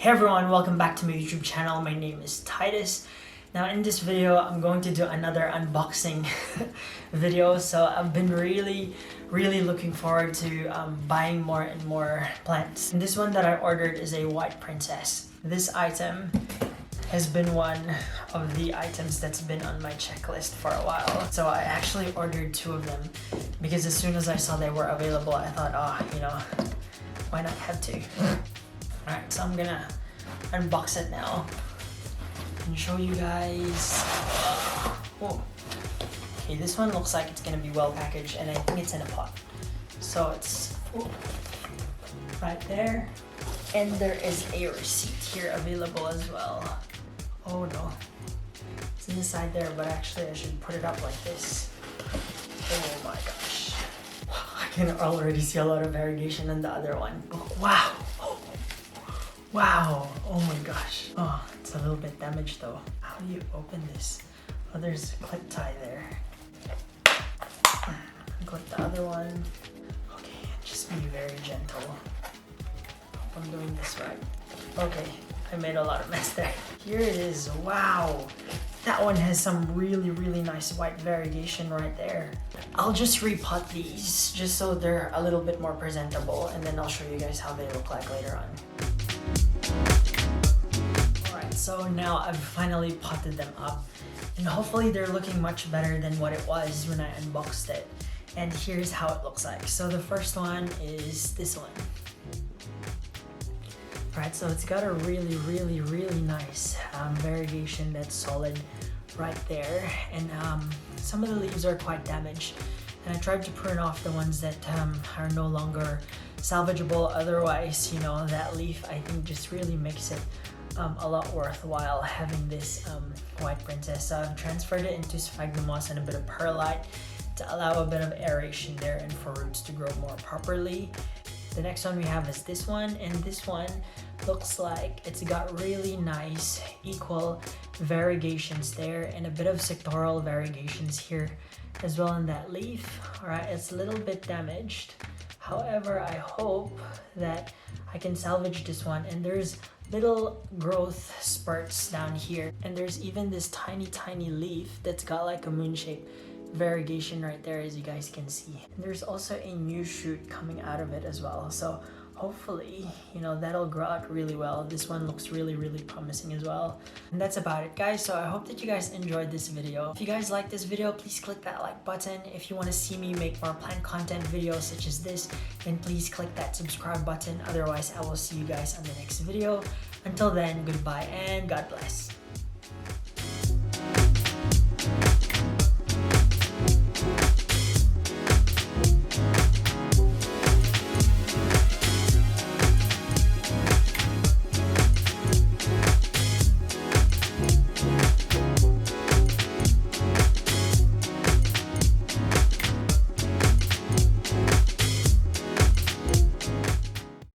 Hey everyone, welcome back to my YouTube channel. My name is Titus. Now in this video, I'm going to do another unboxing video. So I've been really looking forward to buying more and more plants. And this one that I ordered is a white princess. This item has been one of the items that's been on my checklist for a while. So I actually ordered two of them because as soon as I saw they were available, I thought, why not have two? Alright, so I'm gonna unbox it now and show you guys. Whoa. Okay, this one looks like it's gonna be well packaged and I think it's in a pot. So it's right there. And there is a receipt here available as well. Oh no. It's inside there, but actually I should put it up like this. Oh my gosh. I can already see a lot of variegation in the other one. Wow. Wow, oh my gosh. Oh, it's a little bit damaged though. How do you open this? Oh, there's a clip tie there. Clip the other one. Okay, just be very gentle. Hope I'm doing this right. Okay, I made a lot of mess there. Here it is, wow. That one has some really nice white variegation right there. I'll just repot these just so they're a little bit more presentable and then I'll show you guys how they look like later on. Alright, so now I've finally potted them up and hopefully they're looking much better than what it was when I unboxed it. And here's how it looks like. So the first one is this one. Alright, so it's got a really nice variegation that's solid right there. And some of the leaves are quite damaged. And I tried to prune off the ones that are no longer salvageable. Otherwise, that leaf I think just really makes it a lot worthwhile having this white princess. So I've transferred it into sphagnum moss and a bit of perlite to allow a bit of aeration there and for roots to grow more properly. The next one we have is this one, and this one looks like it's got really nice equal variegations there and a bit of sectoral variegations here as well in that leaf. Alright, it's a little bit damaged. However, I hope that I can salvage this one, and there's little growth spurts down here, and there's even this tiny leaf that's got like a moon-shaped variegation right there, as you guys can see. And there's also a new shoot coming out of it as well, so hopefully that'll grow out really well. This one looks really promising as well. And that's about it, guys. So I hope that you guys enjoyed this video. If you guys like this video, please click that like button. If you want to see me make more plant content videos such as this, then please click that subscribe button. Otherwise, I will see you guys on the next video. Until then, goodbye and God bless.